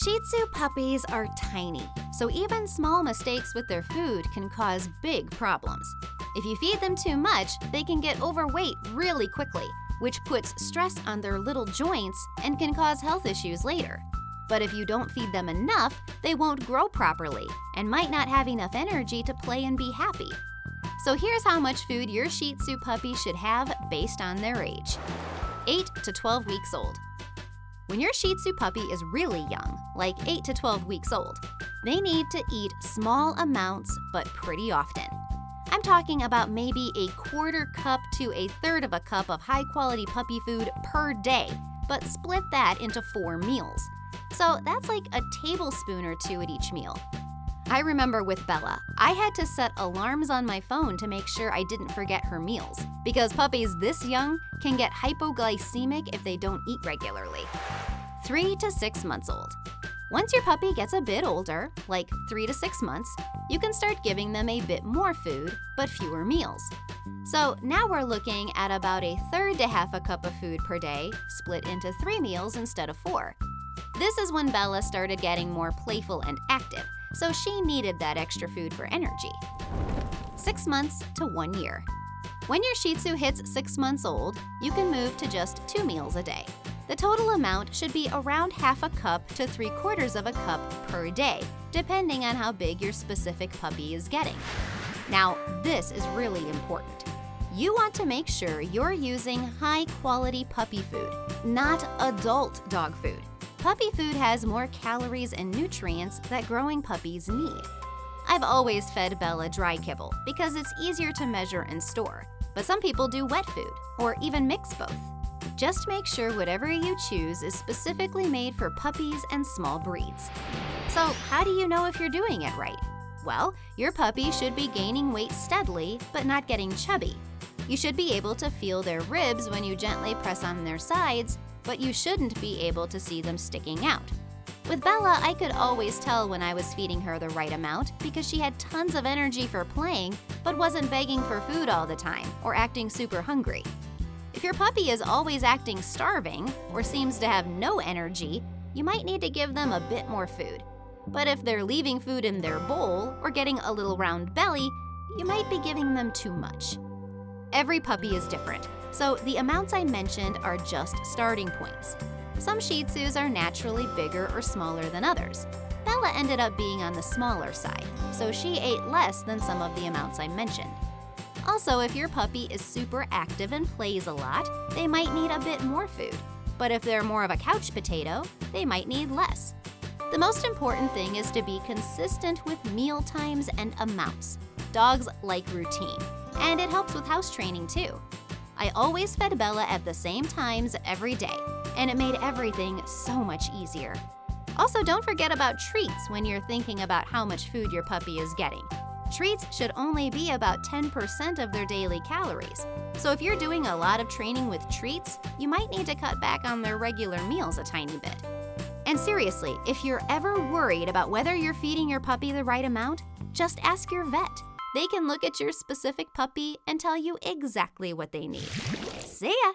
Shih Tzu puppies are tiny, so even small mistakes with their food can cause big problems. If you feed them too much, they can get overweight really quickly, which puts stress on their little joints and can cause health issues later. But if you don't feed them enough, they won't grow properly and might not have enough energy to play and be happy. So here's how much food your Shih Tzu puppy should have based on their age. 8 to 12 weeks old. When your Shih Tzu puppy is really young, like 8 to 12 weeks old, they need to eat small amounts but pretty often. I'm talking about maybe a quarter cup to a third of a cup of high-quality puppy food per day, but split that into 4 meals. So that's like a tablespoon or 2 at each meal. I remember with Bella, I had to set alarms on my phone to make sure I didn't forget her meals, because puppies this young can get hypoglycemic if they don't eat regularly. 3 to 6 months old. Once your puppy gets a bit older, like 3 to 6 months, you can start giving them a bit more food, but fewer meals. So now we're looking at about a third to half a cup of food per day, split into 3 meals instead of 4. This is when Bella started getting more playful and active, so she needed that extra food for energy. 6 months to 1 year. When your Shih Tzu hits 6 months old, you can move to just 2 meals a day. The total amount should be around half a cup to 3/4 of a cup per day, depending on how big your specific puppy is getting. Now, this is really important. You want to make sure you're using high-quality puppy food, not adult dog food. Puppy food has more calories and nutrients that growing puppies need. I've always fed Bella dry kibble because it's easier to measure and store, but some people do wet food or even mix both. Just make sure whatever you choose is specifically made for puppies and small breeds. So how do you know if you're doing it right? Well, your puppy should be gaining weight steadily but not getting chubby. You should be able to feel their ribs when you gently press on their sides, but you shouldn't be able to see them sticking out. With Bella, I could always tell when I was feeding her the right amount because she had tons of energy for playing but wasn't begging for food all the time or acting super hungry. If your puppy is always acting starving or seems to have no energy, you might need to give them a bit more food. But if they're leaving food in their bowl or getting a little round belly, you might be giving them too much. Every puppy is different, so the amounts I mentioned are just starting points. Some Shih Tzus are naturally bigger or smaller than others. Bella ended up being on the smaller side, so she ate less than some of the amounts I mentioned. Also, if your puppy is super active and plays a lot, they might need a bit more food. But if they're more of a couch potato, they might need less. The most important thing is to be consistent with meal times and amounts. Dogs like routine, and it helps with house training too. I always fed Bella at the same times every day, and it made everything so much easier. Also, don't forget about treats when you're thinking about how much food your puppy is getting. Treats should only be about 10% of their daily calories. So if you're doing a lot of training with treats, you might need to cut back on their regular meals a tiny bit. And seriously, if you're ever worried about whether you're feeding your puppy the right amount, just ask your vet. They can look at your specific puppy and tell you exactly what they need. See ya!